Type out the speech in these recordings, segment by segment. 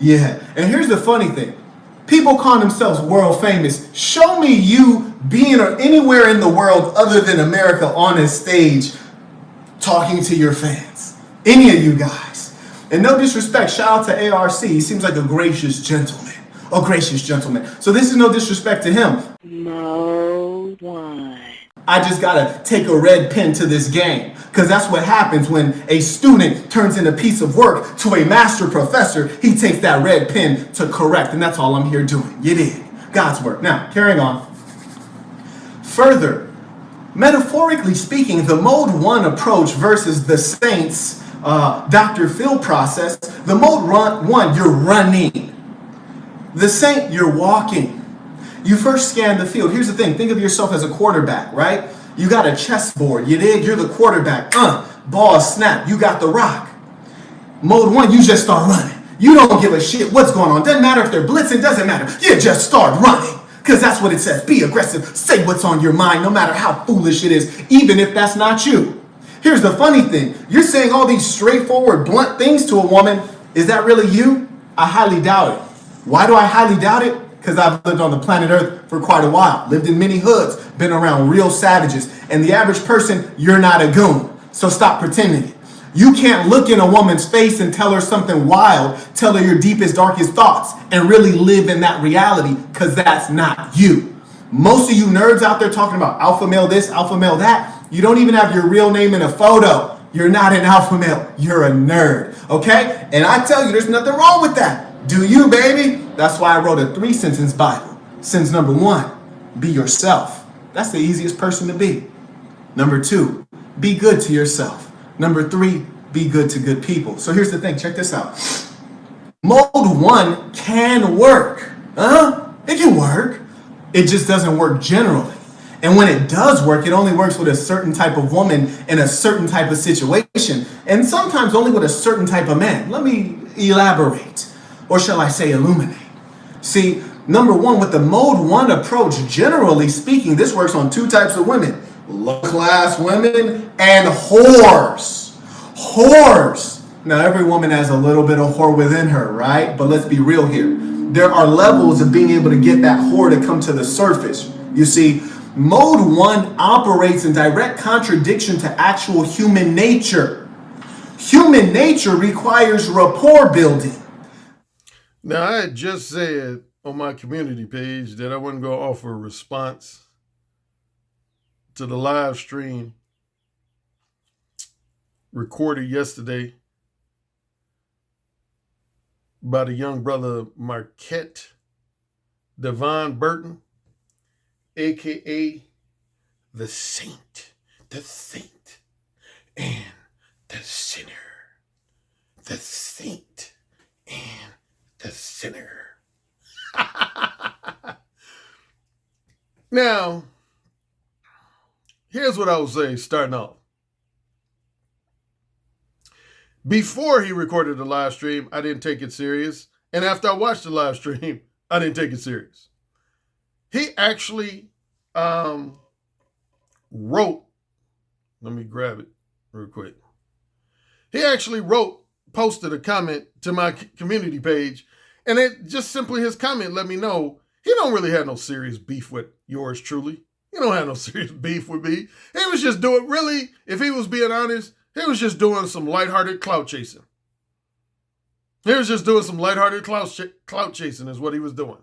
Yeah, and here's the funny thing. People call themselves world famous. Show me you being anywhere in the world other than America on a stage talking to your fans. Any of you guys. And no disrespect, shout out to ARC. He seems like a gracious gentleman. A gracious gentleman. So this is no disrespect to him. Mode 1. I just gotta take a red pen to this game. Because that's what happens when a student turns in a piece of work to a master professor. He takes that red pen to correct. And that's all I'm here doing. You did. God's work. Now, carrying on. Further, metaphorically speaking, the mode 1 approach versus the saints Dr. Phil process, the mode 1, you're running. The saint, you're walking. You first scan the field. Here's the thing. Think of yourself as a quarterback, right? You got a chessboard. You dig? You're the quarterback. Ball snap. You got the rock. Mode 1, you just start running. You don't give a shit what's going on. Doesn't matter if they're blitzing. Doesn't matter. You just start running. Because that's what it says. Be aggressive. Say what's on your mind, no matter how foolish it is, even if that's not you. Here's the funny thing. You're saying all these straightforward, blunt things to a woman. Is that really you? I highly doubt it. Why do I highly doubt it? Because I've lived on the planet Earth for quite a while. Lived in many hoods. Been around real savages. And the average person, you're not a goon. So stop pretending it. You can't look in a woman's face and tell her something wild, tell her your deepest, darkest thoughts, and really live in that reality, because that's not you. Most of you nerds out there talking about alpha male this, alpha male that, you don't even have your real name in a photo. You're not an alpha male. You're a nerd, okay? And I tell you, there's nothing wrong with that. Do you, baby? That's why I wrote a 3-sentence Bible. Sentence number 1, be yourself. That's the easiest person to be. Number 2, be good to yourself. Number 3, be good to good people. So here's the thing. Check this out. Mode 1 can work. It can work. It just doesn't work generally. And when it does work, it only works with a certain type of woman in a certain type of situation. And sometimes only with a certain type of man. Let me elaborate. Or shall I say illuminate? See, number 1, with the mode 1 approach, generally speaking, this works on 2 types of women. Low-class women and whores. Whores. Now, every woman has a little bit of whore within her, right? But let's be real here. There are levels of being able to get that whore to come to the surface. You see, mode 1 operates in direct contradiction to actual human nature. Human nature requires rapport building. Now, I had just said on my community page that I wasn't going to offer a response to the live stream recorded yesterday by the young brother Marquette Devon Burton, a.k.a. the Saint, and the Sinner. The Saint and the Sinner. Now, here's what I would say starting off. Before he recorded the live stream, I didn't take it serious. And after I watched the live stream, I didn't take it serious. He actually wrote, let me grab it real quick. He actually posted a comment to my community page, and it just simply his comment let me know he don't really have no serious beef with yours truly. He don't have no serious beef with me. He was just doing, really, if he was being honest, he was just doing some lighthearted clout chasing. He was just doing some lighthearted clout chasing is what he was doing.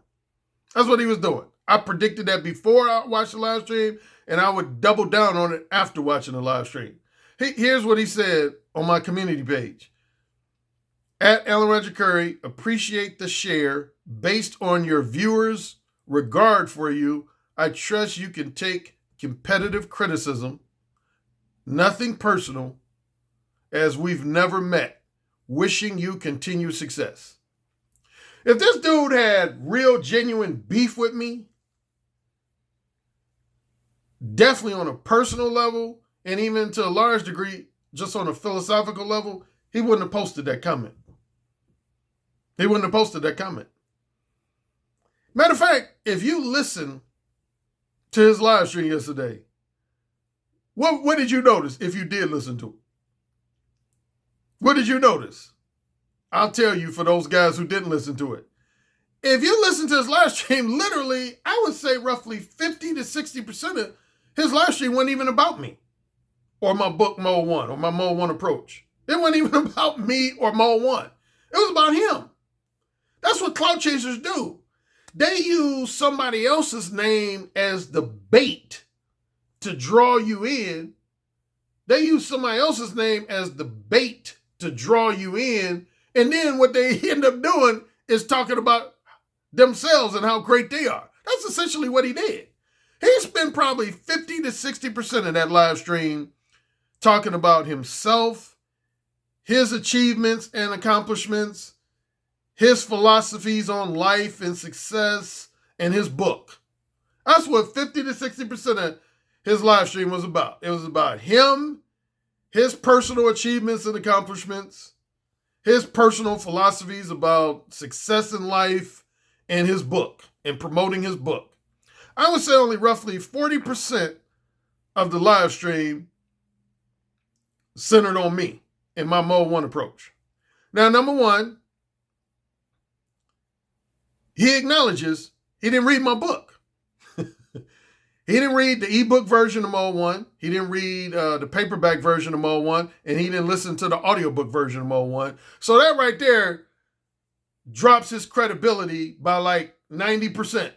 That's what he was doing. I predicted that before I watched the live stream, and I would double down on it after watching the live stream. Here's what he said on my community page. At Ellen Roger Currie, appreciate the share based on your viewers' regard for you. I trust you can take competitive criticism, nothing personal, as we've never met. Wishing you continued success. If this dude had real, genuine beef with me, definitely on a personal level, and even to a large degree, just on a philosophical level, he wouldn't have posted that comment. He wouldn't have posted that comment. Matter of fact, if you listen to his live stream yesterday, what did you notice if you did listen to it? What did you notice? I'll tell you for those guys who didn't listen to it. If you listen to his live stream, literally, I would say roughly 50 to 60% of his live stream wasn't even about me or my book Mode 1 or my Mode 1 approach. It wasn't even about me or Mode 1. It was about him. That's what clout chasers do. They use somebody else's name as the bait to draw you in. They use somebody else's name as the bait to draw you in. And then what they end up doing is talking about themselves and how great they are. That's essentially what he did. He spent probably 50 to 60% of that live stream talking about himself, his achievements and accomplishments, his philosophies on life and success, and his book. That's what 50 to 60% of his live stream was about. It was about him, his personal achievements and accomplishments, his personal philosophies about success in life, and his book, and promoting his book. I would say only roughly 40% of the live stream centered on me and my Mode 1 approach. Now, number one, he acknowledges he didn't read my book. He didn't read the ebook version of Mode 1. He didn't read the paperback version of Mode 1. And he didn't listen to the audiobook version of Mode 1. So that right there drops his credibility by like 90%.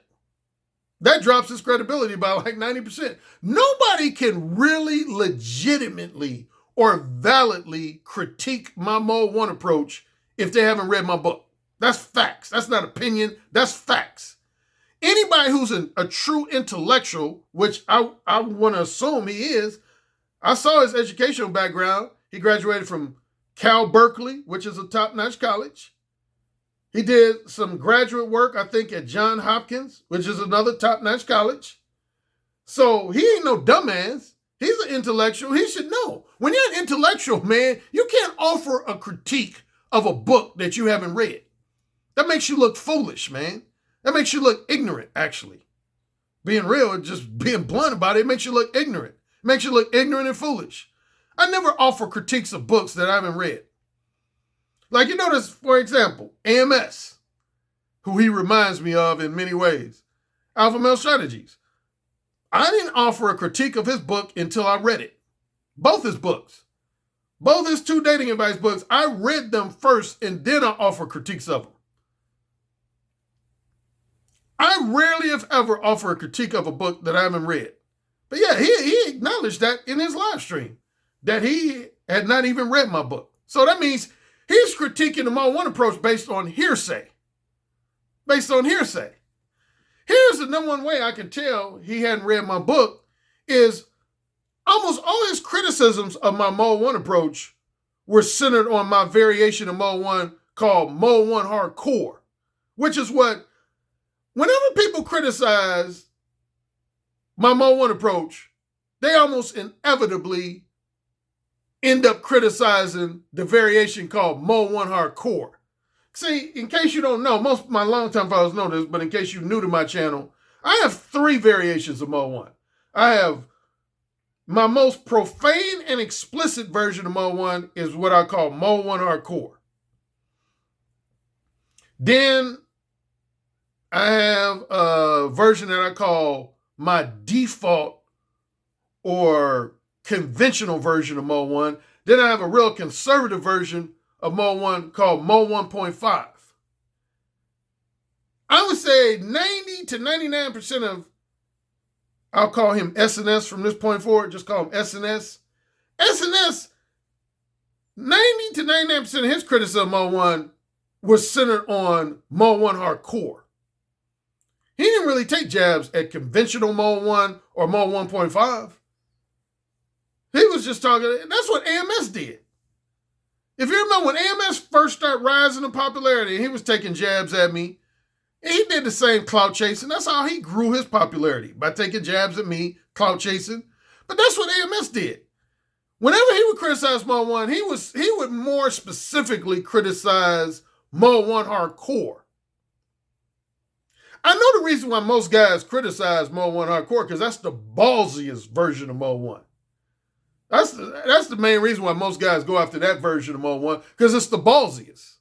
That drops his credibility by like 90%. Nobody can really legitimately or validly critique my Mode 1 approach if they haven't read my book. That's facts. That's not opinion. That's facts. Anybody who's a true intellectual, which I want to assume he is, I saw his educational background. He graduated from Cal Berkeley, which is a top-notch college. He did some graduate work, I think, at Johns Hopkins, which is another top-notch college. So he ain't no dumbass. He's an intellectual. He should know. When you're an intellectual, man, you can't offer a critique of a book that you haven't read. That makes you look foolish, man. That makes you look ignorant, actually. Being real, just being blunt about it makes you look ignorant. It makes you look ignorant and foolish. I never offer critiques of books that I haven't read. Like, you notice, for example, AMS, who he reminds me of in many ways. Alpha Male Strategies. I didn't offer a critique of his book until I read it. Both his books. Both his 2 dating advice books, I read them first and then I offer critiques of them. I rarely, if ever, offer a critique of a book that I haven't read. But yeah, he acknowledged that in his live stream, that he had not even read my book. So that means he's critiquing the Mode 1 approach based on hearsay. Based on hearsay. Here's the number one way I can tell he hadn't read my book is almost all his criticisms of my Mode 1 approach were centered on my variation of Mode 1 called Mode 1 Hardcore, which is what, whenever people criticize my Mode 1 approach, they almost inevitably end up criticizing the variation called Mode 1 Hardcore. See, in case you don't know, most of my longtime followers know this, but in case you're new to my channel, I have 3 variations of Mode 1. I have my most profane and explicit version of Mode 1 is what I call Mode 1 Hardcore. Then I have a version that I call my default or conventional version of Mode 1. Then I have a real conservative version of Mode 1 called Mode 1.5. I would say 90 to 99% of, I'll call him SNS from this point forward, just call him SNS. SNS, 90 to 99% of his criticism of Mode 1 was centered on Mode 1 Hardcore. He didn't really take jabs at conventional Mode 1 or Mode 1.5. He was just talking, that's what AMS did. If you remember when AMS first started rising in popularity, he was taking jabs at me. He did the same clout chasing. That's how he grew his popularity, by taking jabs at me, clout chasing. But that's what AMS did. Whenever he would criticize Mode 1, he would more specifically criticize Mode 1 Hardcore. I know the reason why most guys criticize Mode 1 Hardcore, because that's the ballsiest version of Mode 1. That's the main reason why most guys go after that version of Mode 1, because it's the ballsiest.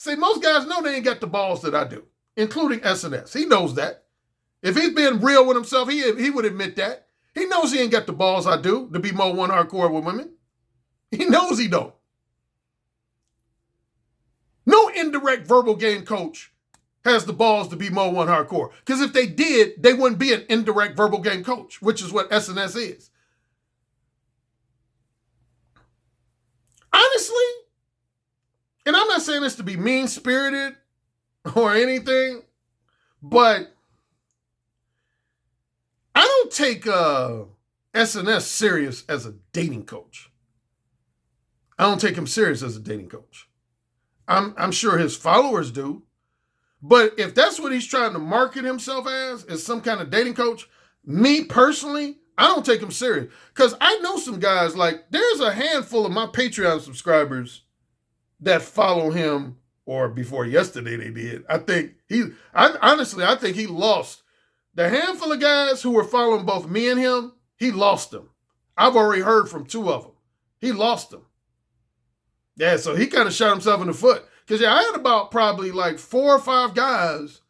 See, most guys know they ain't got the balls that I do, including SNS. He knows that. If he's being real with himself, he would admit that. He knows he ain't got the balls I do to be Mo 1 hardcore with women. He knows he don't. No indirect verbal game coach has the balls to be Mo 1 hardcore. Because if they did, they wouldn't be an indirect verbal game coach, which is what SNS is. Honestly, and I'm not saying this to be mean-spirited or anything, but I don't take SNS serious as a dating coach. I don't take him serious as a dating coach. I'm sure his followers do. But if that's what he's trying to market himself as some kind of dating coach, me personally, I don't take him serious. Because I know some guys, like, there's a handful of my Patreon subscribers that follow him, or before yesterday they did. I think he lost. The handful of guys who were following both me and him, he lost them. I've already heard from 2 of them. He lost them. Yeah, so he kind of shot himself in the foot. Because I had about probably like 4 or 5 guys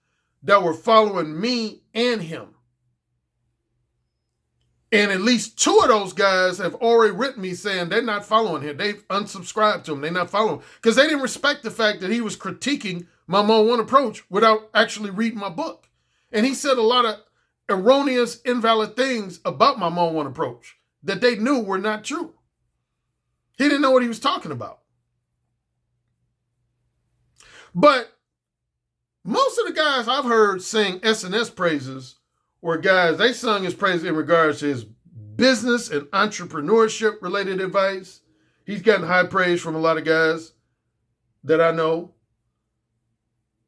that were following me and him. And at least 2 of those guys have already written me saying they're not following him. They've unsubscribed to him. They're not following. Because they didn't respect the fact that he was critiquing my Mo 1 approach without actually reading my book. And he said a lot of erroneous, invalid things about my Mo 1 approach that they knew were not true. He didn't know what he was talking about. But most of the guys I've heard sing SNS praises were guys, they sung his praise in regards to his business and entrepreneurship related advice. He's gotten high praise from a lot of guys that I know.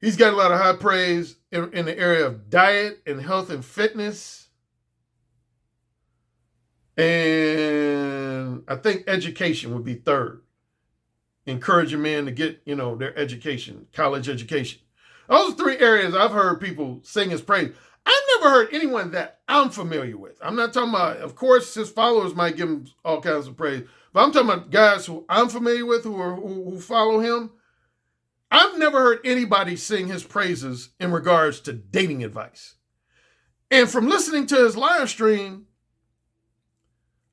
He's got a lot of high praise in the area of diet and health and fitness. And I think education would be third. Encouraging men to get, their education, college education. Those 3 areas I've heard people sing his praise. I've never heard anyone that I'm familiar with. I'm not talking about, of course, his followers might give him all kinds of praise, but I'm talking about guys who I'm familiar with who follow him. I've never heard anybody sing his praises in regards to dating advice. And from listening to his live stream,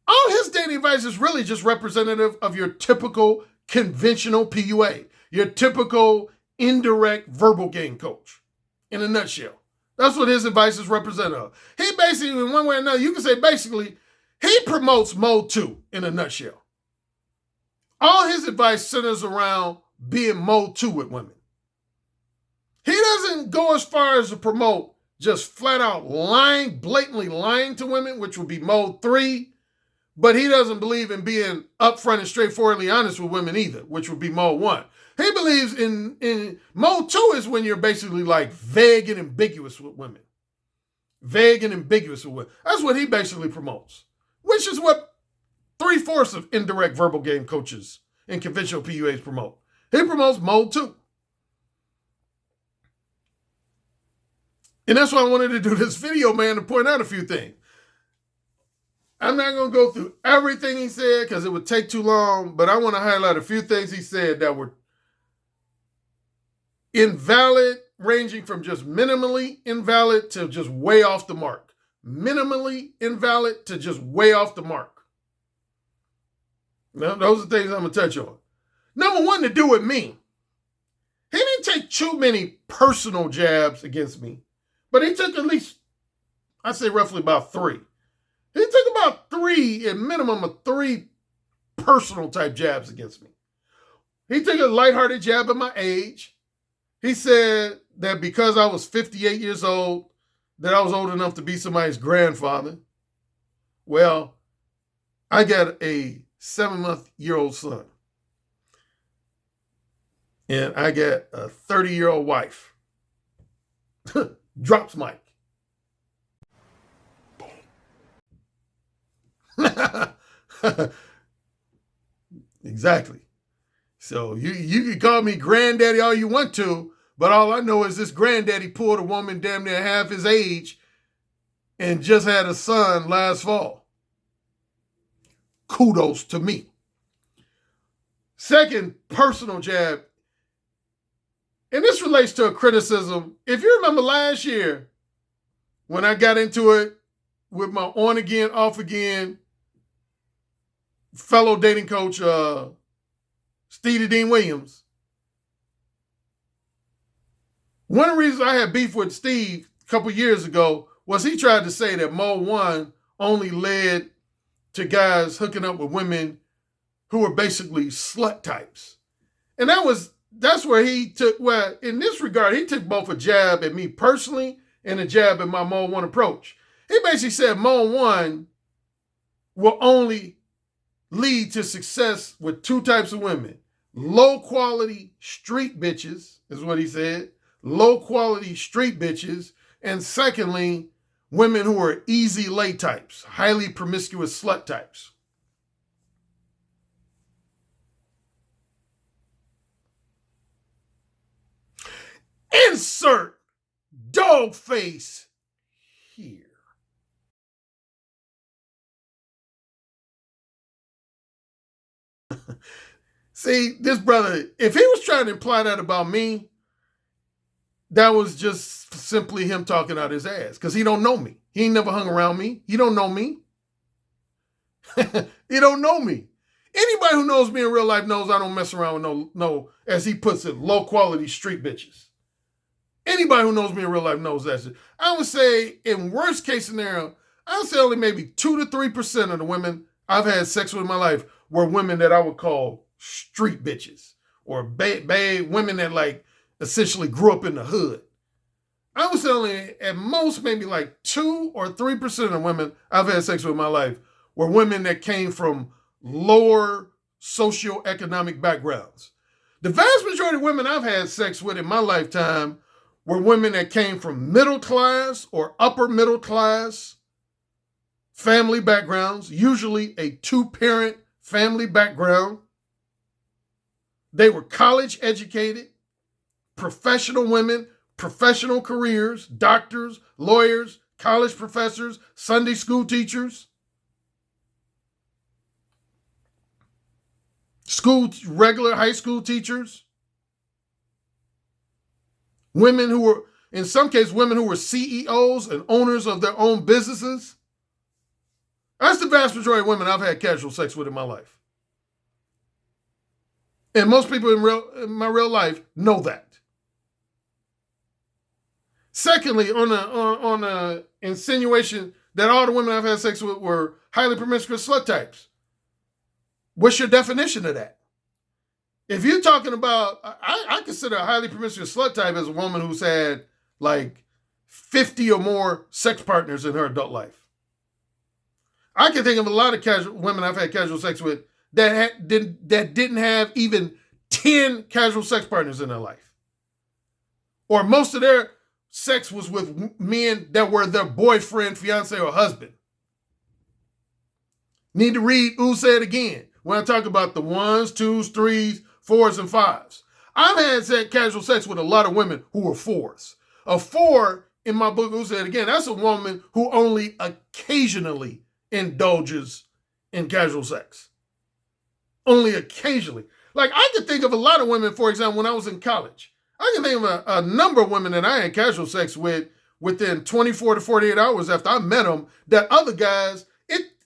all his dating advice is really just representative of your typical conventional PUA, your typical indirect verbal game coach, in a nutshell. That's what his advice is representative of. He basically, in one way or another, you can say basically, he promotes Mode 2 in a nutshell. All his advice centers around being Mode 2 with women. He doesn't go as far as to promote just flat out lying, blatantly lying to women, which would be Mode 3. But he doesn't believe in being upfront and straightforwardly honest with women either, which would be Mode 1. He believes in Mode 2 is when you're basically like vague and ambiguous with women. Vague and ambiguous with women. That's what he basically promotes, which is what 3/4 of indirect verbal game coaches and conventional PUAs promote. He promotes Mode 2. And that's why I wanted to do this video, man, to point out a few things. I'm not going to go through everything he said because it would take too long, but I want to highlight a few things he said that were invalid, ranging from just minimally invalid to just way off the mark. Minimally invalid to just way off the mark. Now, those are things I'm going to touch on. Number 1, to do with me. He didn't take too many personal jabs against me, but he took at least, I'd say roughly about 3. He took about 3, a minimum of 3 personal type jabs against me. He took a lighthearted jab at my age. He said that because I was 58 years old, that I was old enough to be somebody's grandfather. Well, I got a 7-month-old son. And I got a 30-year-old wife. Drops mic. Exactly. So you can call me granddaddy all you want to, but all I know is this granddaddy pulled a woman damn near half his age and just had a son last fall. Kudos to me. Second personal jab. And this relates to a criticism. If you remember last year, when I got into it with my on again, off again fellow dating coach, Stevie Dean Williams, one of the reasons I had beef with Steve a couple years ago was he tried to say that Mo 1 only led to guys hooking up with women who were basically slut types. And that's where he took, well, in this regard, he took both a jab at me personally and a jab at my Mo 1 approach. He basically said Mo 1 will only lead to success with two types of women. Low quality street bitches is what he said. Low quality street bitches. And secondly, women who are easy lay types, highly promiscuous slut types. Insert dog face here. See, this brother, if he was trying to imply that about me, that was just simply him talking out his ass, because he don't know me. He ain't never hung around me. He don't know me. He don't know me. Anybody who knows me in real life knows I don't mess around with no, as he puts it, low quality street bitches. Anybody who knows me in real life knows that shit. I would say, in worst case scenario, I would say only maybe 2 to 3% of the women I've had sex with in my life were women that I would call street bitches, or women that like essentially grew up in the hood. I would say only at most maybe like 2 or 3% of the women I've had sex with in my life were women that came from lower socioeconomic backgrounds. The vast majority of women I've had sex with in my lifetime were women that came from middle class or upper middle class family backgrounds, usually a 2-parent family background. They were college educated, professional women, professional careers, doctors, lawyers, college professors, Sunday school teachers, regular high school teachers, women who were, in some cases, women who were CEOs and owners of their own businesses. That's the vast majority of women I've had casual sex with in my life. And most people in my real life know that. Secondly, on a insinuation that all the women I've had sex with were highly promiscuous slut types. What's your definition of that? If you're talking about, I consider a highly promiscuous slut type as a woman who's had like 50 or more sex partners in her adult life. I can think of a lot of women I've had casual sex with that didn't have even 10 casual sex partners in their life. Or most of their sex was with men that were their boyfriend, fiance, or husband. Need to read Who Said Again when I talk about the 1s, 2s, 3s, 4s, and 5s. I've had casual sex with a lot of women who were 4s. A 4 in my book, Who Said Again, that's a woman who only occasionally indulges in casual sex. Only occasionally. Like, I could think of a lot of women, for example, when I was in college. I can think of a number of women that I had casual sex with within 24 to 48 hours after I met them, that other guys,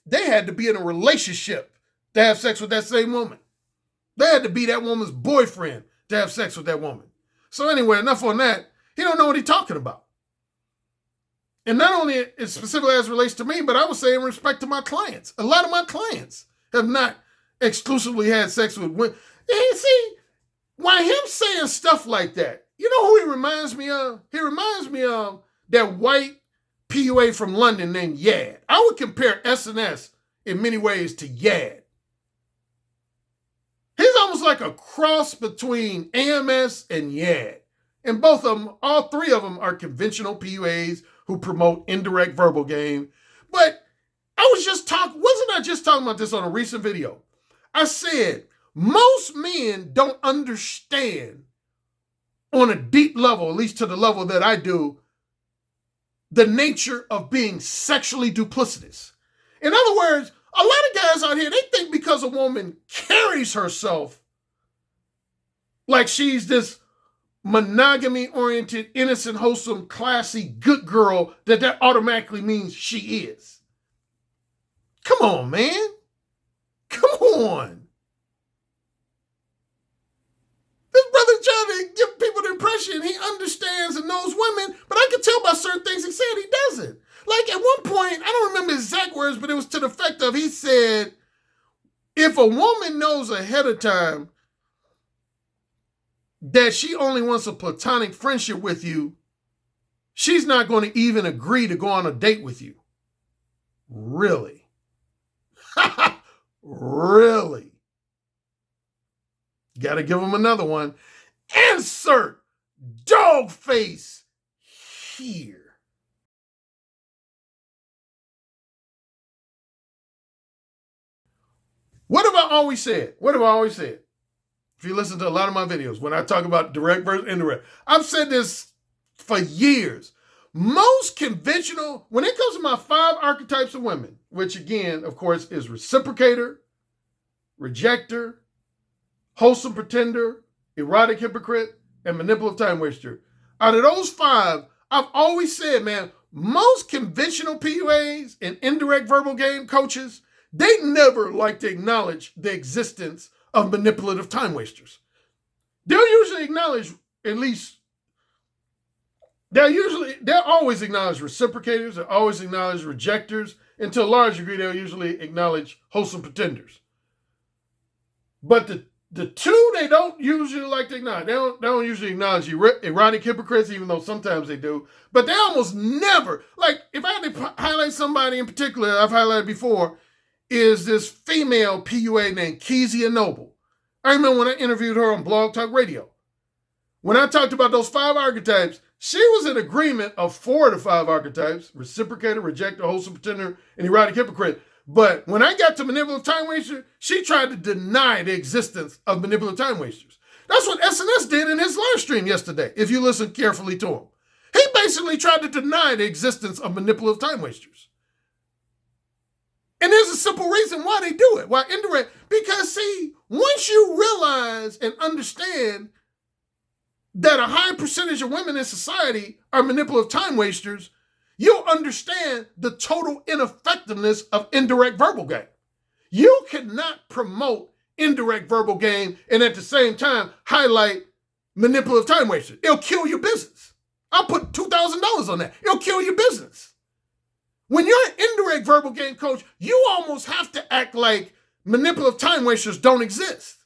they had to be in a relationship to have sex with that same woman. They had to be that woman's boyfriend to have sex with that woman. So anyway, enough on that. He don't know what he's talking about. And not only specifically as it relates to me, but I would say in respect to my clients. A lot of my clients have not exclusively had sex with women. And see, why him saying stuff like that, you know who he reminds me of? He reminds me of that white PUA from London named Yad. I would compare S&S in many ways to Yad. He's almost like a cross between AMS and Yad. And both of them, all three of them are conventional PUAs who promote indirect verbal game. But wasn't I just talking about this on a recent video? I said, most men don't understand on a deep level, at least to the level that I do, the nature of being sexually duplicitous. In other words, a lot of guys out here, they think because a woman carries herself like she's this monogamy-oriented, innocent, wholesome, classy, good girl that automatically means she is. Come on, man. Come on. This brother trying to give people the impression he understands and knows women, but I can tell by certain things he said he doesn't. Like at one point, I don't remember exact words, but it was to the effect of, he said, if a woman knows ahead of time that she only wants a platonic friendship with you, she's not going to even agree to go on a date with you. Really? Really? Got to give him another one. Insert dog face here. What have I always said? What have I always said? If you listen to a lot of my videos, when I talk about direct versus indirect, I've said this for years. Most conventional, when it comes to my 5 archetypes of women, which again, of course, is reciprocator, rejector, wholesome pretender, erotic hypocrite, and manipulative time waster. Out of those 5, I've always said, man, most conventional PUAs and indirect verbal game coaches, they never like to acknowledge the existence of manipulative time wasters. They'll usually acknowledge, at least, they'll always acknowledge reciprocators, they'll always acknowledge rejectors, and to a large degree, they'll usually acknowledge wholesome pretenders. But the 2 they don't usually like to acknowledge. They don't usually acknowledge erotic hypocrites, even though sometimes they do. But they almost never, like if I had to highlight somebody in particular I've highlighted before, is this female PUA named Kezia Noble. I remember when I interviewed her on Blog Talk Radio. When I talked about those 5 archetypes, she was in agreement of 4 of the 5 archetypes: reciprocator, rejector, wholesome pretender, and erotic hypocrite. But when I got to manipulative time waster, she tried to deny the existence of manipulative time wasters. That's what SNS did in his live stream yesterday, if you listen carefully to him. He basically tried to deny the existence of manipulative time wasters. And there's a simple reason why they do it. Why indirect? Because see, once you realize and understand that a high percentage of women in society are manipulative time wasters, you'll understand the total ineffectiveness of indirect verbal game. You cannot promote indirect verbal game and at the same time highlight manipulative time wasters. It'll kill your business. I'll put $2,000 on that. It'll kill your business. When you're an indirect verbal game coach, you almost have to act like manipulative time wasters don't exist.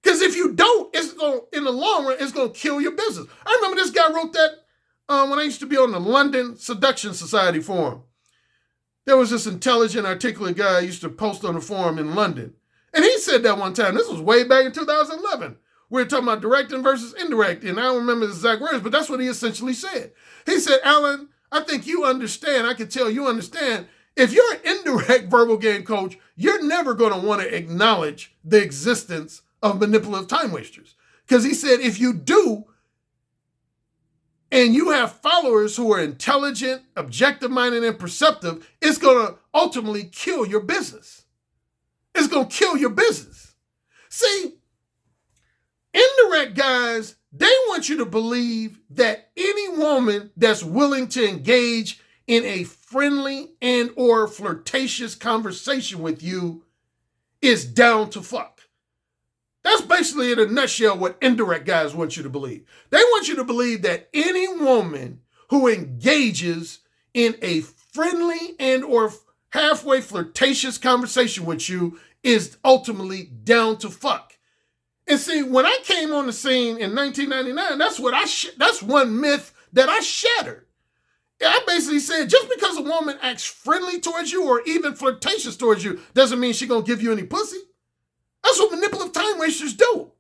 Because if you don't, it's going, in the long run, it's going to kill your business. I remember this guy wrote that when I used to be on the London Seduction Society forum. There was this intelligent, articulate guy I used to post on the forum in London. And he said that one time, this was way back in 2011. We were talking about direct versus indirect, and I don't remember the exact words, but that's what he essentially said. He said, Alan, I think you understand, I can tell you understand, if you're an indirect verbal game coach, you're never going to want to acknowledge the existence of manipulative time wasters. Because he said, if you do, and you have followers who are intelligent, objective-minded, and perceptive, it's going to ultimately kill your business. It's going to kill your business. See, indirect guys, they want you to believe that any woman that's willing to engage in a friendly and or flirtatious conversation with you is down to fuck. That's basically in a nutshell what indirect guys want you to believe. They want you to believe that any woman who engages in a friendly and or halfway flirtatious conversation with you is ultimately down to fuck. And see, when I came on the scene in 1999, that's one myth that I shattered. I basically said, just because a woman acts friendly towards you or even flirtatious towards you doesn't mean she's going to give you any pussy. That's what manipulative time wasters do.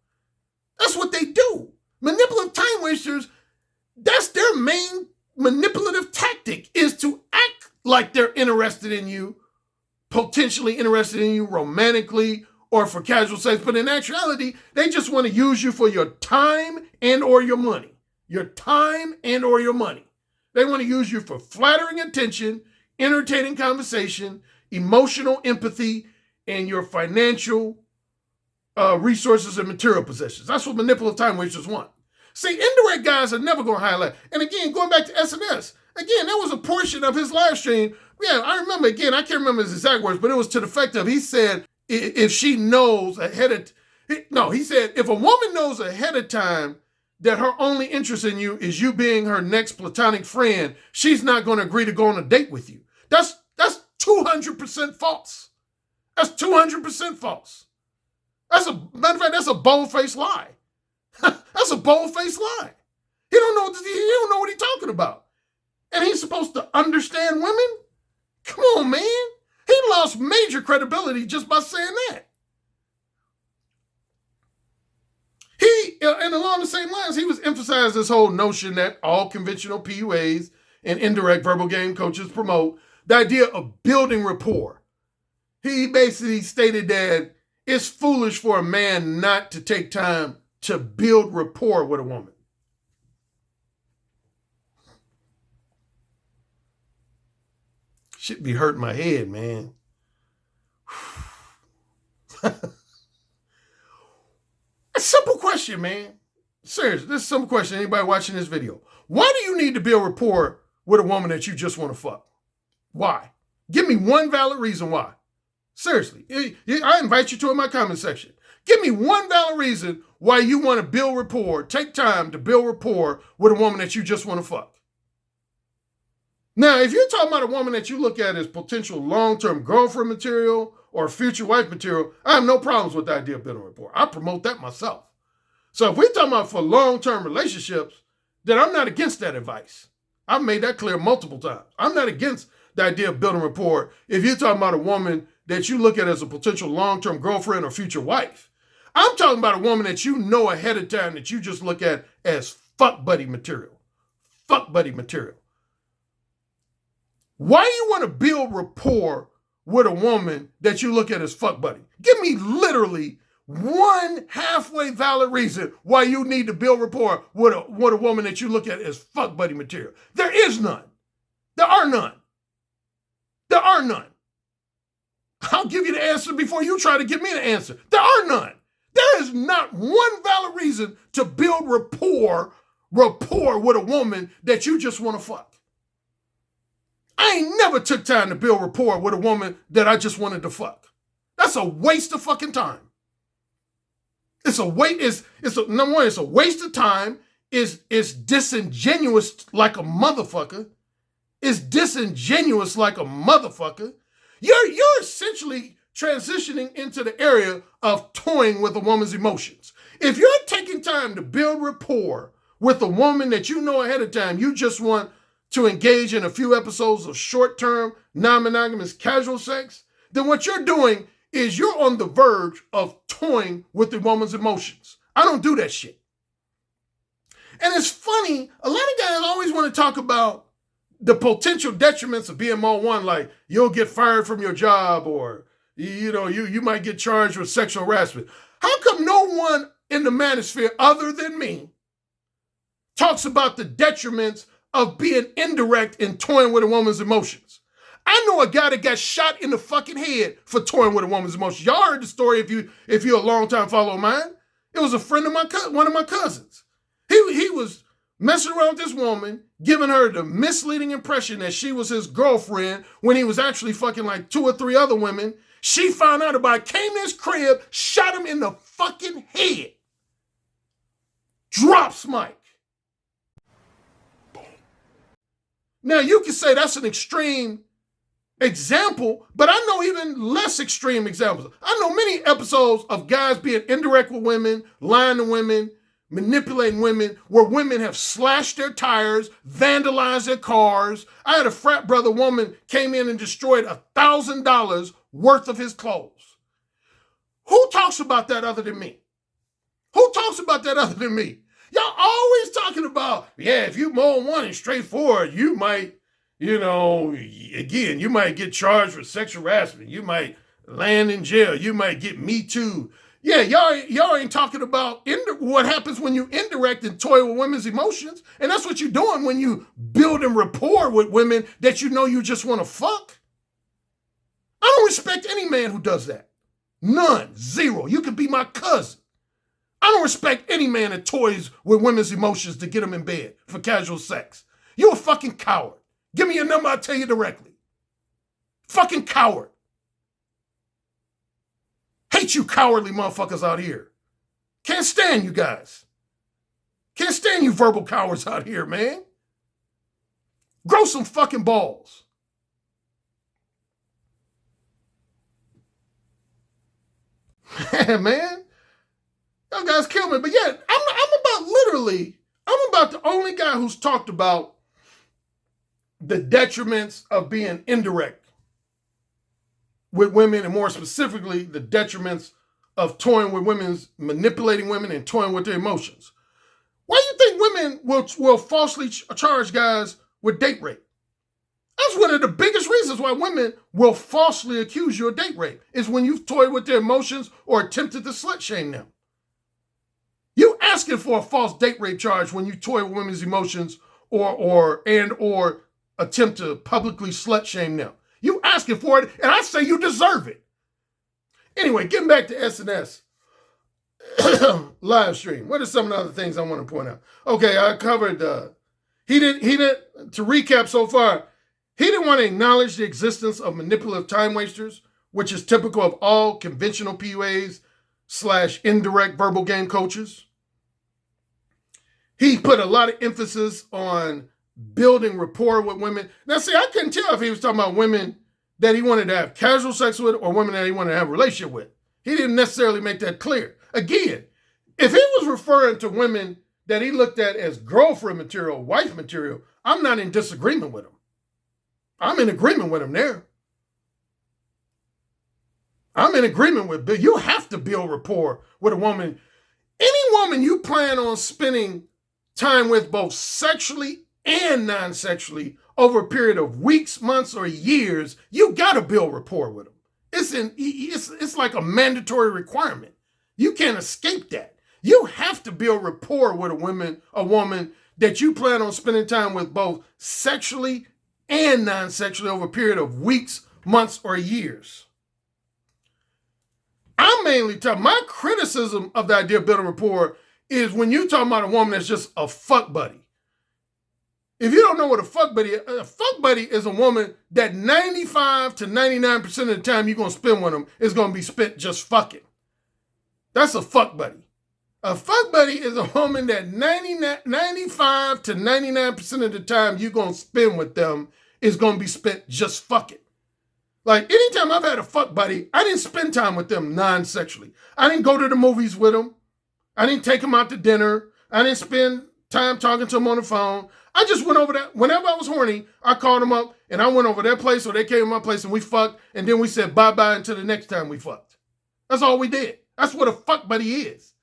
That's what they do. Manipulative time wasters, that's their main manipulative tactic, is to act like they're interested in you, potentially interested in you romantically or for casual sex. But in actuality, they just want to use you for your time and or your money. Your time and or your money. They want to use you for flattering attention, entertaining conversation, emotional empathy, and your financial resources and material possessions. That's what manipulative time wasters want. See, indirect guys are never going to highlight. And again, going back to SNS, again, there was a portion of his live stream. Yeah, I remember, again, I can't remember his exact words, but it was to the effect of, he said, if she knows ahead of, he said, if a woman knows ahead of time that her only interest in you is you being her next platonic friend, she's not going to agree to go on a date with you. That's 200% false. That's 200% false. Matter of fact, that's a bold-faced lie. That's a bold-faced lie. He don't know what he's talking about. And he's supposed to understand women? Come on, man. He lost major credibility just by saying that. And along the same lines, he was emphasizing this whole notion that all conventional PUAs and indirect verbal game coaches promote the idea of building rapport. He basically stated that it's foolish for a man not to take time to build rapport with a woman. Shit be hurting my head, man. A simple question, man. Seriously, this is a simple question. Anybody watching this video? Why do you need to build rapport with a woman that you just want to fuck? Why? Give me one valid reason why. Seriously, I invite you to in my comment section. Give me one valid reason why you want to build rapport, take time to build rapport with a woman that you just want to fuck. Now, if you're talking about a woman that you look at as potential long-term girlfriend material or future wife material, I have no problems with the idea of building rapport. I promote that myself. So if we're talking about for long-term relationships, then I'm not against that advice. I've made that clear multiple times. I'm not against the idea of building rapport if you're talking about a woman that you look at as a potential long-term girlfriend or future wife. I'm talking about a woman that you know ahead of time that you just look at as fuck buddy material. Fuck buddy material. Why you want to build rapport with a woman that you look at as fuck buddy? Give me literally one halfway valid reason why you need to build rapport with a woman that you look at as fuck buddy material. There is none. There are none. There are none. I'll give you the answer before you try to give me the answer. There are none. There is not one valid reason to build rapport with a woman that you just want to fuck. I ain't never took time to build rapport with a woman that I just wanted to fuck. That's a waste of fucking time. It's a waste. Number one, it's a waste of time. It's disingenuous like a motherfucker. It's disingenuous like a motherfucker. You're essentially transitioning into the area of toying with a woman's emotions. If you're taking time to build rapport with a woman that you know ahead of time, you just want to engage in a few episodes of short-term, non-monogamous casual sex, then what you're doing is you're on the verge of toying with the woman's emotions. I don't do that shit. And it's funny, a lot of guys always want to talk about the potential detriments of being more one, like you'll get fired from your job or, you might get charged with sexual harassment. How come no one in the manosphere other than me talks about the detriments of being indirect and toying with a woman's emotions? I know a guy that got shot in the fucking head for toying with a woman's emotions. Y'all heard the story if you're a long-time follower of mine. It was a friend of one of my cousins. He was messing around with this woman, giving her the misleading impression that she was his girlfriend when he was actually fucking like 2 or 3 other women. She found out about it, came to his crib, shot him in the fucking head. Drops mic. Now, you can say that's an extreme example, but I know even less extreme examples. I know many episodes of guys being indirect with women, lying to women, manipulating women, where women have slashed their tires, vandalized their cars. I had a frat brother woman came in and destroyed $1,000 worth of his clothes. Who talks about that other than me? Who talks about that other than me? Y'all always talking about, if you more one and straightforward, you might, you might get charged for sexual harassment. You might land in jail. You might get Me Too. Yeah, y'all ain't talking about what happens when you indirect and toy with women's emotions. And that's what you're doing when you building rapport with women that you know you just want to fuck. I don't respect any man who does that. None. Zero. You could be my cousin. I don't respect any man that toys with women's emotions to get them in bed for casual sex. You a fucking coward. Give me your number, I'll tell you directly. Fucking coward. Hate you cowardly motherfuckers out here. Can't stand you guys. Can't stand you verbal cowards out here, man. Grow some fucking balls. Man, y'all guys kill me. But yeah, I'm about the only guy who's talked about the detriments of being indirect with women, and more specifically, the detriments of toying with women's, manipulating women and toying with their emotions. Why do you think women will falsely charge guys with date rape? That's one of the biggest reasons why women will falsely accuse you of date rape, is when you've toyed with their emotions or attempted to slut shame them. You asking for a false date rape charge when you toy with women's emotions or attempt to publicly slut shame them. You asking for it, and I say you deserve it. Anyway, getting back to SNS live stream. What are some of the other things I want to point out? Okay, I covered he didn't to recap so far, he didn't want to acknowledge the existence of manipulative time wasters, which is typical of all conventional PUAs / indirect verbal game coaches. He put a lot of emphasis on building rapport with women. Now, see, I couldn't tell if he was talking about women that he wanted to have casual sex with or women that he wanted to have a relationship with. He didn't necessarily make that clear. Again, if he was referring to women that he looked at as girlfriend material, wife material, I'm not in disagreement with him. I'm in agreement with him there. I'm in agreement with Bill. You have to build rapport with a woman. Any woman you plan on spending time with both sexually and non-sexually over a period of weeks, months, or years, you got to build rapport with them. It's like a mandatory requirement. You can't escape that. You have to build rapport with a woman that you plan on spending time with both sexually and non-sexually over a period of weeks, months, or years. I'm mainly talking, my criticism of the idea of building rapport is when you talking about a woman that's just a fuck buddy. If you don't know what a fuck buddy is a woman that 95 to 99% of the time you're going to spend with them is going to be spent just fucking. That's a fuck buddy. A fuck buddy is a woman that 95 to 99% of the time you're going to spend with them is going to be spent just fucking. Like, anytime I've had a fuck buddy, I didn't spend time with them non-sexually. I didn't go to the movies with them. I didn't take them out to dinner. I didn't spend time talking to them on the phone. I just went over there. Whenever I was horny, I called them up and I went over their place or they came to my place and we fucked. And then we said bye-bye until the next time we fucked. That's all we did. That's what a fuck buddy is.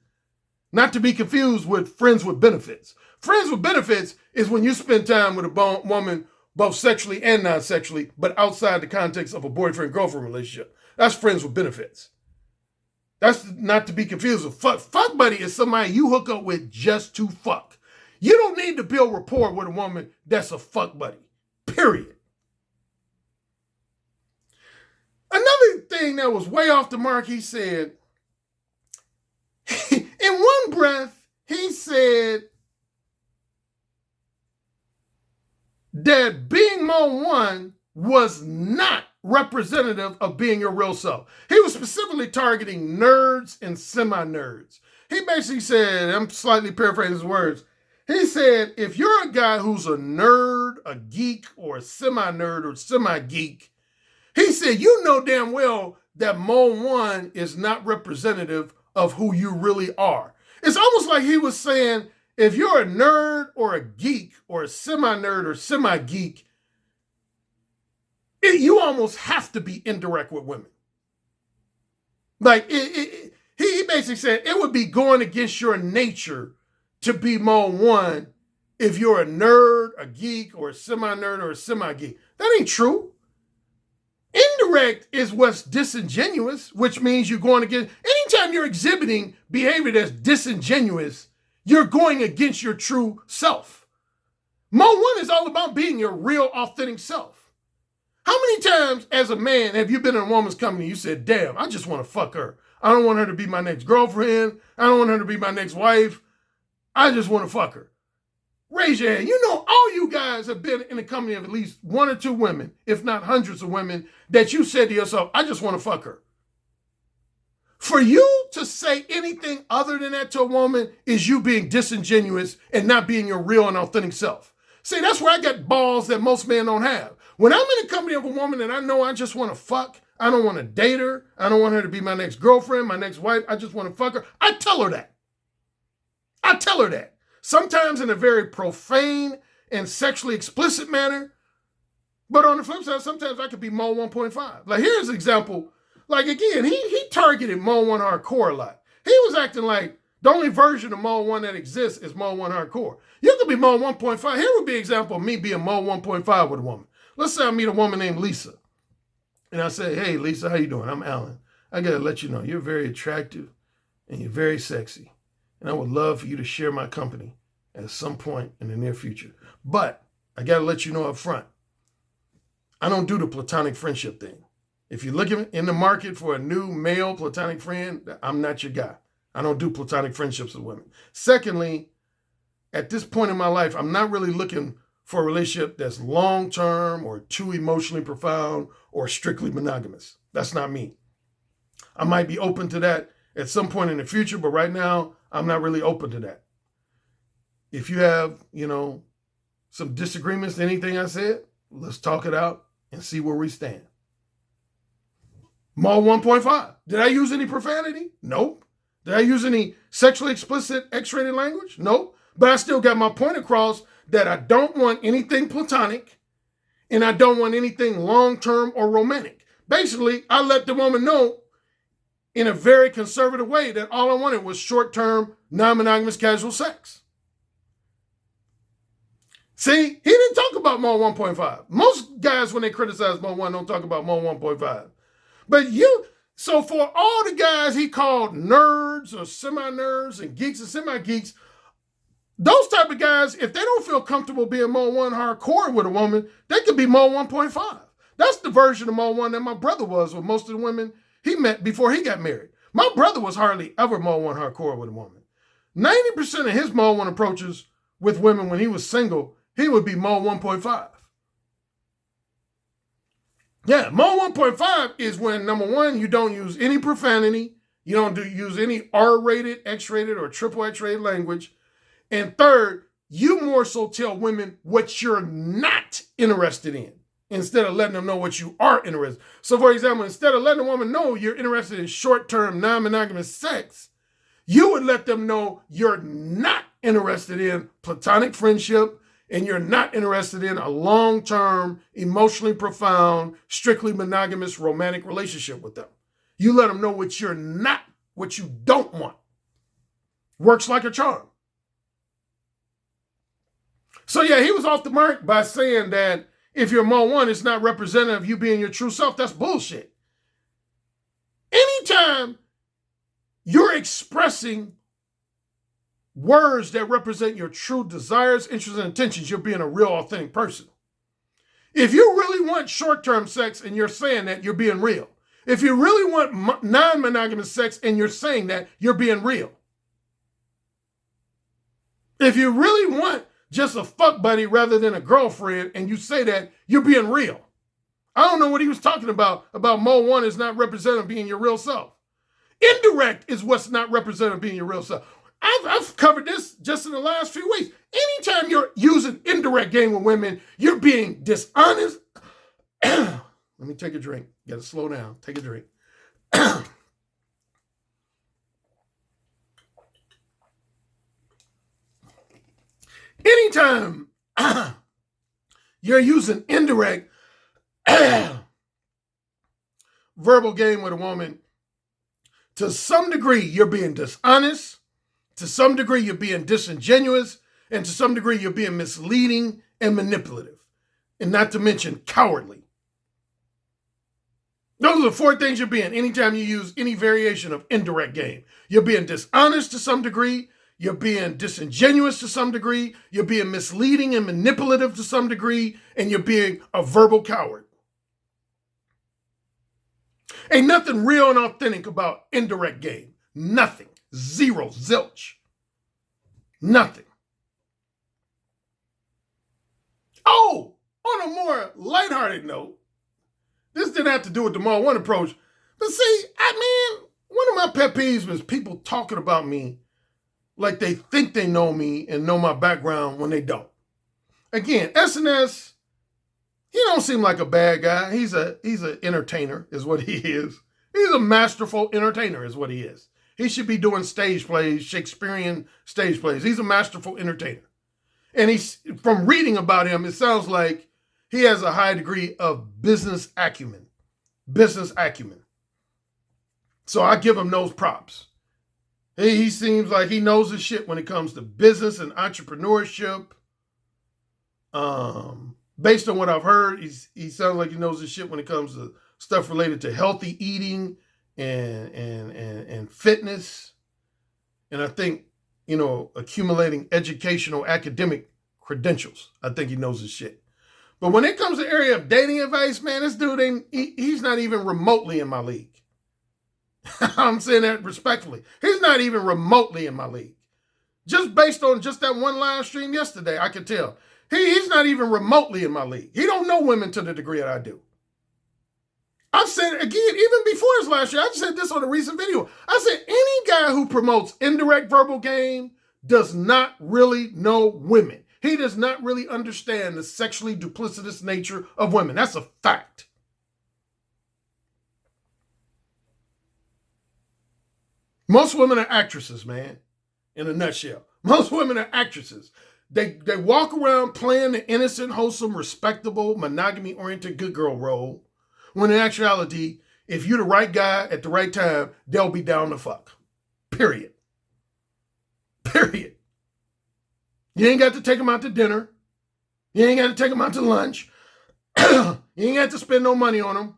Not to be confused with friends with benefits. Friends with benefits is when you spend time with a woman both sexually and non-sexually, but outside the context of a boyfriend-girlfriend relationship. That's friends with benefits. That's not to be confused with fuck. Fuck buddy is somebody you hook up with just to fuck. You don't need to build rapport with a woman that's a fuck buddy. Period. Another thing that was way off the mark, he said, in one breath, he said that being Mo 1 was not representative of being your real self. He was specifically targeting nerds and semi-nerds. He basically said, I'm slightly paraphrasing his words, he said, if you're a guy who's a nerd, a geek, or a semi-nerd or semi-geek, he said, you know damn well that Mo 1 is not representative of who you really are. It's almost like he was saying, if you're a nerd or a geek or a semi-nerd or semi-geek, you almost have to be indirect with women. Like, he basically said it would be going against your nature to be Mo 1 if you're a nerd, a geek, or a semi-nerd or a semi-geek. That ain't true. Indirect is what's disingenuous, which means you're going against, anytime you're exhibiting behavior that's disingenuous, you're going against your true self. Mo 1 is all about being your real, authentic self. How many times as a man have you been in a woman's company and you said, damn, I just want to fuck her. I don't want her to be my next girlfriend. I don't want her to be my next wife. I just want to fuck her. Raise your hand. You know, all you guys have been in the company of at least one or two women, if not hundreds of women, that you said to yourself, I just want to fuck her. For you to say anything other than that to a woman is you being disingenuous and not being your real and authentic self. See, that's where I got balls that most men don't have. When I'm in the company of a woman and I know I just want to fuck, I don't want to date her, I don't want her to be my next girlfriend, my next wife, I just want to fuck her, I tell her that. I tell her that. Sometimes in a very profane and sexually explicit manner. But on the flip side, sometimes I could be Mo 1.5. Like, here's an example. Like, again, he targeted Mo 1 Hardcore a lot. He was acting like the only version of Mo 1 that exists is Mo 1 Hardcore. You could be Mo 1.5. Here would be an example of me being Mo 1.5 with a woman. Let's say I meet a woman named Lisa. And I say, hey, Lisa, how you doing? I'm Alan. I got to let you know, you're very attractive and you're very sexy. And I would love for you to share my company at some point in the near future. But I got to let you know up front, I don't do the platonic friendship thing. If you're looking in the market for a new male platonic friend, I'm not your guy. I don't do platonic friendships with women. Secondly, at this point in my life, I'm not really looking for a relationship that's long-term or too emotionally profound or strictly monogamous. That's not me. I might be open to that at some point in the future, but right now, I'm not really open to that. If you have, some disagreements to anything I said, let's talk it out and see where we stand. Mo 1.5. Did I use any profanity? Nope. Did I use any sexually explicit X-rated language? Nope. But I still got my point across that I don't want anything platonic and I don't want anything long-term or romantic. Basically, I let the woman know in a very conservative way that all I wanted was short-term, non-monogamous casual sex. See, he didn't talk about Mo 1.5. Most guys, when they criticize Mo 1, don't talk about Mo 1.5. But so for all the guys he called nerds or semi-nerds and geeks and semi-geeks, those type of guys, if they don't feel comfortable being Mo 1 Hardcore with a woman, they could be Mo 1.5. That's the version of Mo 1 that my brother was with most of the women he met before he got married. My brother was hardly ever Mo 1 Hardcore with a woman. 90% of his Mo 1 approaches with women when he was single, he would be Mo 1.5. Yeah, Mo 1.5 is when, number one, you don't use any profanity, you don't use any R-rated, X-rated, or triple X-rated language, and third, you more so tell women what you're not interested in instead of letting them know what you are interested in. So, for example, instead of letting a woman know you're interested in short-term, non-monogamous sex, you would let them know you're not interested in platonic friendship and you're not interested in a long-term, emotionally profound, strictly monogamous romantic relationship with them. You let them know what you're not, what you don't want. Works like a charm. So yeah, he was off the mark by saying that if you're Mo 1, it's not representative of you being your true self. That's bullshit. Anytime you're expressing words that represent your true desires, interests, and intentions, you're being a real authentic person. If you really want short-term sex and you're saying that, you're being real. If you really want non-monogamous sex and you're saying that, you're being real. If you really want just a fuck buddy rather than a girlfriend and you say that, you're being real. I don't know what he was talking about Mo 1 is not representative of being your real self. Indirect is what's not representative of being your real self. I've covered this just in the last few weeks. Anytime you're using indirect game with women, you're being dishonest. Let me take a drink. Got to slow down. Take a drink. Anytime you're using indirect verbal game with a woman, to some degree, you're being dishonest. To some degree, you're being disingenuous. And to some degree, you're being misleading and manipulative. And not to mention cowardly. Those are the four things you're being anytime you use any variation of indirect game. You're being dishonest to some degree. You're being disingenuous to some degree. You're being misleading and manipulative to some degree. And you're being a verbal coward. Ain't nothing real and authentic about indirect game. Nothing. Zero. Zilch. Nothing. Oh, on a more lighthearted note, this didn't have to do with the Mall 1 approach, but see, one of my pet peeves was people talking about me like they think they know me and know my background when they don't. Again, SNS, he don't seem like a bad guy. He's an entertainer is what he is. He's a masterful entertainer is what he is. He should be doing stage plays, Shakespearean stage plays. He's a masterful entertainer. And he's, from reading about him, it sounds like he has a high degree of business acumen. Business acumen. So I give him those props. He seems like he knows his shit when it comes to business and entrepreneurship. Based on what I've heard, he sounds like he knows his shit when it comes to stuff related to healthy eating and fitness. And I think, accumulating educational academic credentials. I think he knows his shit. But when it comes to the area of dating advice, man, this dude he's not even remotely in my league. I'm saying that respectfully. He's not even remotely in my league. Just based on just that one live stream yesterday, I could tell. He's not even remotely in my league. He don't know women to the degree that I do. I've said, again, even before his last year, I said this on a recent video. I said, any guy who promotes indirect verbal game does not really know women. He does not really understand the sexually duplicitous nature of women. That's a fact. Most women are actresses, man, in a nutshell. Most women are actresses. They walk around playing the innocent, wholesome, respectable, monogamy-oriented good girl role, when in actuality, if you're the right guy at the right time, they'll be down to fuck. Period. Period. You ain't got to take them out to dinner. You ain't got to take them out to lunch. You ain't got to spend no money on them.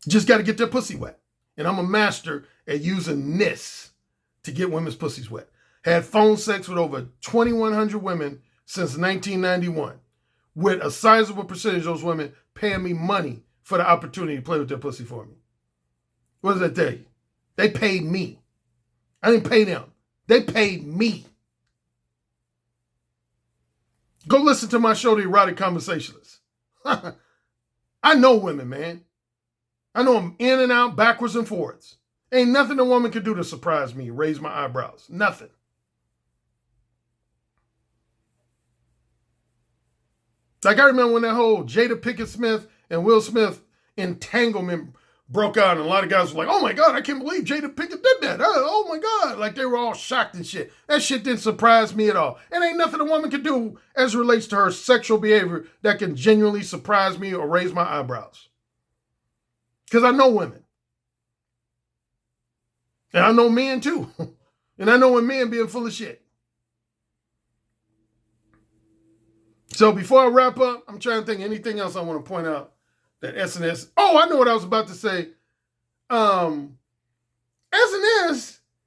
Just got to get their pussy wet. And I'm a master at using this to get women's pussies wet. Had phone sex with over 2,100 women since 1991, with a sizable percentage of those women paying me money for the opportunity to play with their pussy for me. What does that tell you? They paid me. I didn't pay them. They paid me. Go listen to my show, The Erotic Conversationalist. I know women, man. I know them in and out, backwards and forwards. Ain't nothing a woman could do to surprise me, raise my eyebrows. Nothing. Like I remember when that whole Jada Pinkett Smith and Will Smith entanglement broke out, and a lot of guys were like, oh my God, I can't believe Jada Pinkett did that. Oh my God. Like they were all shocked and shit. That shit didn't surprise me at all. And ain't nothing a woman can do as it relates to her sexual behavior that can genuinely surprise me or raise my eyebrows. Because I know women. And I know men too. And I know when men being full of shit. So before I wrap up, I'm trying to think anything else I want to point out that SNS. Oh, I know what I was about to say. SNS,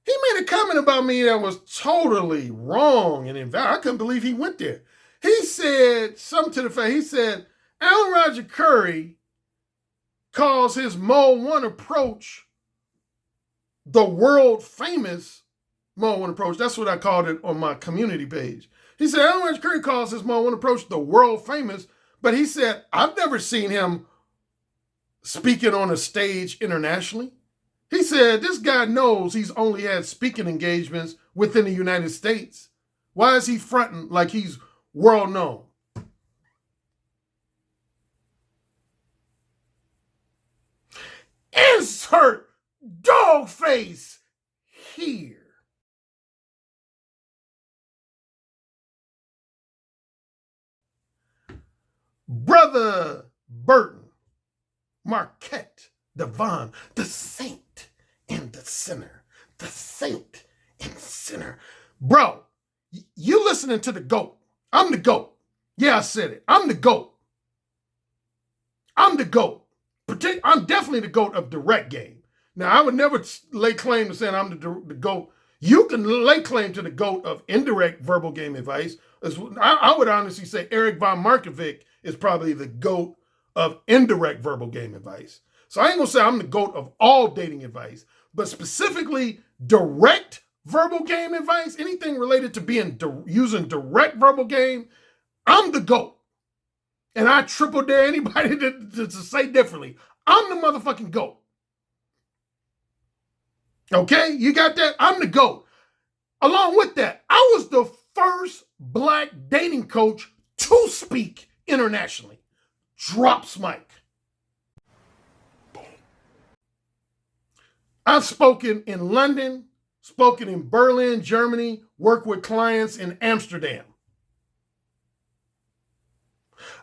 he made a comment about me that was totally wrong and invalid. I couldn't believe he went there. He said something to the fact, he said, Alan Roger Currie calls his Mole 1 approach the world famous Mole 1 approach. That's what I called it on my community page. He said, Alan Roger Currie calls his Mole 1 approach the world famous, but he said, I've never seen him speaking on a stage internationally. He said, this guy knows he's only had speaking engagements within the United States. Why is he fronting like he's world known? Insert dog face here. Brother Burton, Marquette, Devon, the saint and the sinner. The saint and sinner. Bro, you listening to the GOAT. I'm the GOAT. Yeah, I said it. I'm the GOAT. I'm the GOAT. I'm definitely the GOAT of direct game. Now, I would never lay claim to saying I'm the GOAT. You can lay claim to the GOAT of indirect verbal game advice. I would honestly say Eric von Markovic is probably the GOAT of indirect verbal game advice. So I ain't gonna say I'm the GOAT of all dating advice, but specifically direct verbal game advice, anything related to using direct verbal game, I'm the GOAT. And I triple dare anybody to say differently. I'm the motherfucking GOAT. Okay, you got that? I'm the GOAT. Along with that, I was the first black dating coach to speak internationally. Drops mic. I've spoken in London, spoken in Berlin, Germany, worked with clients in Amsterdam.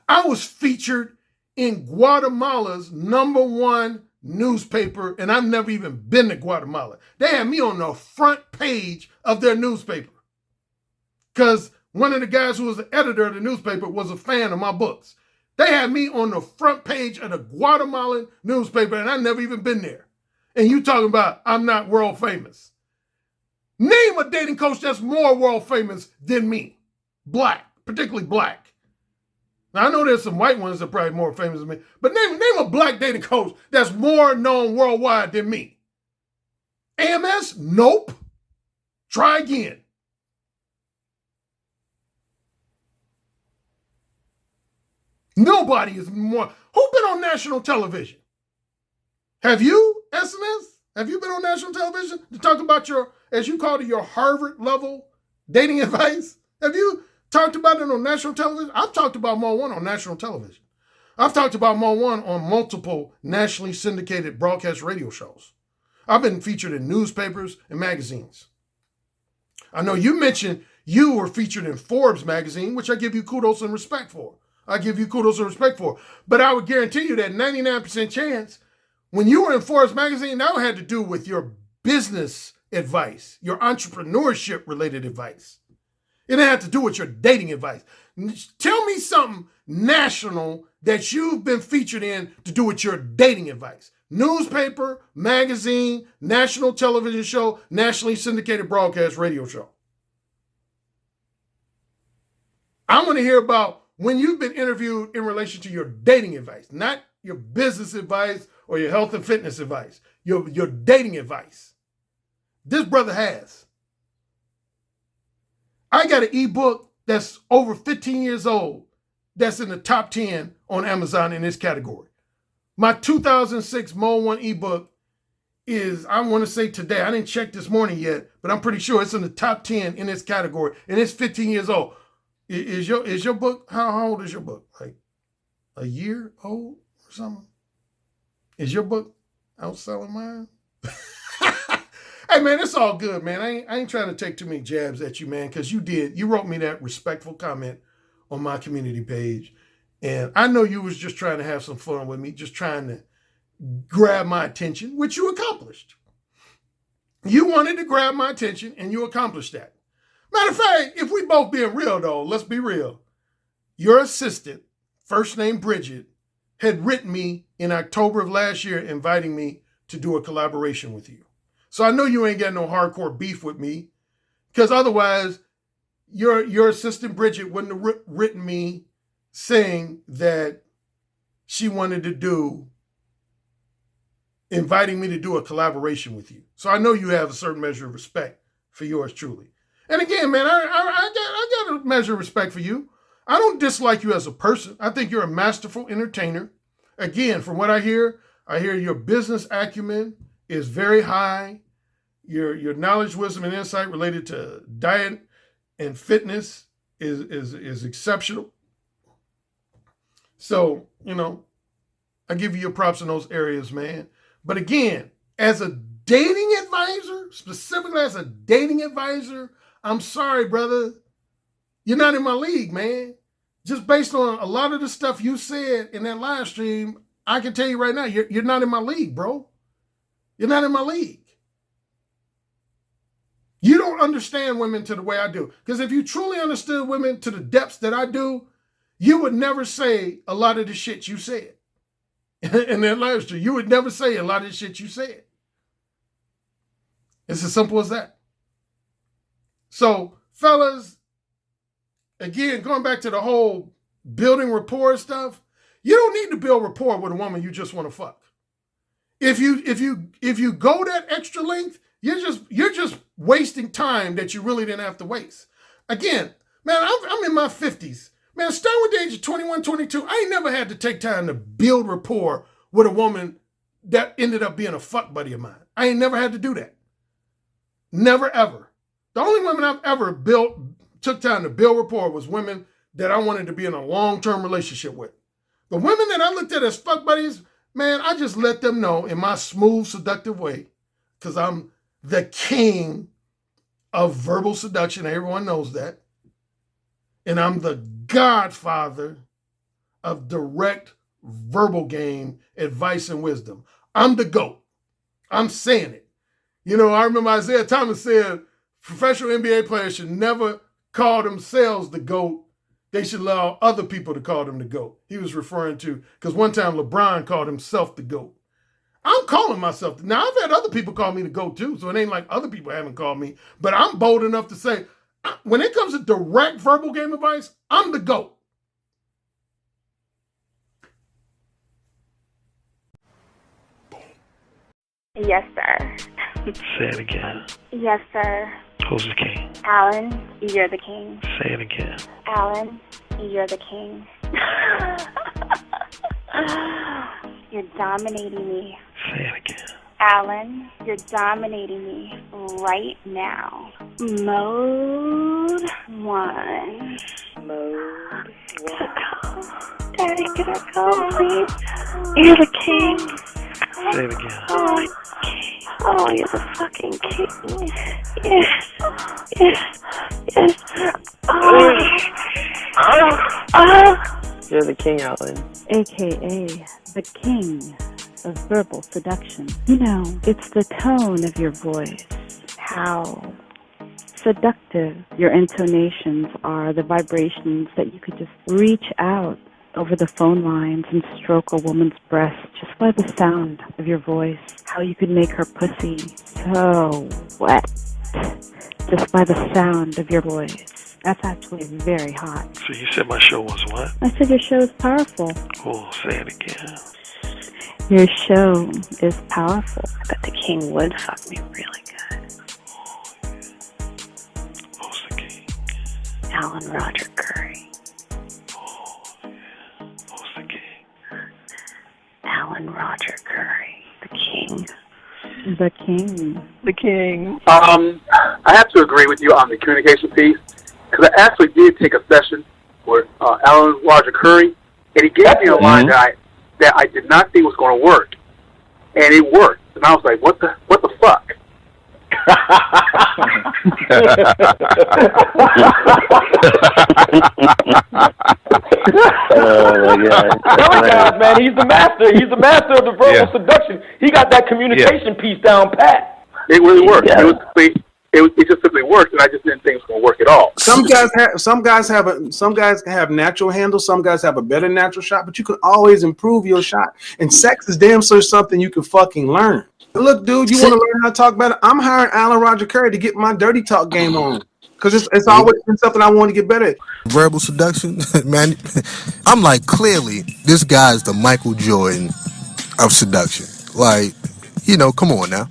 I was featured in Guatemala's #1 newspaper, and I've never even been to Guatemala. They had me on the front page of their newspaper because one of the guys who was the editor of the newspaper was a fan of my books. They had me on the front page of the Guatemalan newspaper, and I've never even been there. And you talking about I'm not world famous. Name a dating coach that's more world famous than me. Black, particularly black. Now, I know there's some white ones that are probably more famous than me, but name a black dating coach that's more known worldwide than me. AMS? Nope. Try again. Nobody is more. Who been on national television? Have you, SNS? Have you been on national television to talk about your, as you called it, your Harvard level dating advice? Have you talked about it on national television? I've talked about Mo One on national television. I've talked about Mo One on multiple nationally syndicated broadcast radio shows. I've been featured in newspapers and magazines. I know you mentioned you were featured in Forbes magazine, which I give you kudos and respect for. But I would guarantee you that 99% chance when you were in Forbes magazine, that had to do with your business advice, your entrepreneurship related advice. It didn't have to do with your dating advice. Tell me something national that you've been featured in to do with your dating advice. Newspaper, magazine, national television show, nationally syndicated broadcast radio show. I want to hear about when you've been interviewed in relation to your dating advice, not your business advice or your health and fitness advice, your dating advice. This brother has. I got an ebook that's over 15 years old that's in the top 10 on Amazon in this category. My 2006 Mo One ebook is, I want to say today, I didn't check this morning yet, but I'm pretty sure it's in the top 10 in this category, and it's 15 years old. Is your book, how old is your book? Like a year old or something? Is your book outselling mine? Hey, man, it's all good, man. I ain't trying to take too many jabs at you, man, because you wrote me that respectful comment on my community page. And I know you was just trying to have some fun with me, just trying to grab my attention, which you accomplished. You wanted to grab my attention, and you accomplished that. Matter of fact, if we both being real, though, let's be real. Your assistant, first name Bridget, had written me in October of last year inviting me to do a collaboration with you. So I know you ain't got no hardcore beef with me, because otherwise your assistant Bridget wouldn't have written me saying that she wanted to inviting me to do a collaboration with you. So I know you have a certain measure of respect for yours truly. And again, man, I got a measure of respect for you. I don't dislike you as a person. I think you're a masterful entertainer. Again, from what I hear your business acumen is very high. Your knowledge, wisdom, and insight related to diet and fitness is exceptional. So, I give you your props in those areas, man. But again, as a dating advisor, specifically as a dating advisor, I'm sorry, brother. You're not in my league, man. Just based on a lot of the stuff you said in that live stream, I can tell you right now, you're not in my league, bro. You're not in my league. You don't understand women to the way I do. Because if you truly understood women to the depths that I do, you would never say a lot of the shit you said. In that live stream, you would never say a lot of the shit you said. It's as simple as that. So, fellas, again, going back to the whole building rapport stuff, You don't need to build rapport with a woman you just want to fuck. If you go that extra length, you're just wasting time that you really didn't have to waste. Again, man, I'm in my 50s. Man, starting with the age of 21, 22, I ain't never had to take time to build rapport with a woman that ended up being a fuck buddy of mine. I ain't never had to do that. Never, ever. The only women I've ever took time to build rapport was women that I wanted to be in a long-term relationship with. The women that I looked at as fuck buddies, man, I just let them know in my smooth, seductive way, because I'm the king of verbal seduction. Everyone knows that. And I'm the godfather of direct verbal game, advice, and wisdom. I'm the GOAT. I'm saying it. You know, I remember Isaiah Thomas said professional NBA players should never call themselves the GOAT. They should allow other people to call them the GOAT. He was referring to, because one time LeBron called himself the GOAT. I'm calling myself. Now, I've had other people call me the GOAT too, so it ain't like other people haven't called me. But I'm bold enough to say, when it comes to direct verbal game advice, I'm the GOAT. Yes, sir. Say it again. Yes, sir. Who's the king? Alan, you're the king. Say it again. Alan, you're the king. You're dominating me. Say it again. Alan, you're dominating me right now. Mode 1. Mode 1. Daddy, can I go, please? You're the king. Say it again. Oh, you're the fucking king. Yes. Yes. Yes. You're the king, Alan. AKA the king of verbal seduction. You know, it's the tone of your voice, how seductive your intonations are, the vibrations that you could just reach out over the phone lines and stroke a woman's breast just by the sound of your voice, how you could make her pussy so wet just by the sound of your voice. That's actually very hot. So you said my show was what? I said your show is powerful. Oh, say it again. Your show is powerful. I bet the king would fuck me really good. Who's the king? Alan Roger Currie. Oh, yeah. Who's the king? Alan Roger Currie. The king. The king. The king. I have to agree with you on the communication piece, because I actually did take a session with Alan Roger Currie, and he gave me a line that I did not think was going to work, and it worked. And I was like, what the fuck? Oh my God! God, man, he's the master. He's the master of the verbal seduction. He got that communication piece down pat. It really worked. Yeah. It just simply worked, and I just didn't think it was going to work at all. Some guys have natural handles. Some guys have a better natural shot, but you can always improve your shot. And sex is damn sure something you can fucking learn. Look, dude, you want to learn how to talk better? I'm hiring Alan Roger Currie to get my dirty talk game on, because it's always been something I want to get better at. Verbal seduction, man. I'm like, clearly, this guy's the Michael Jordan of seduction. Like, you know, come on now.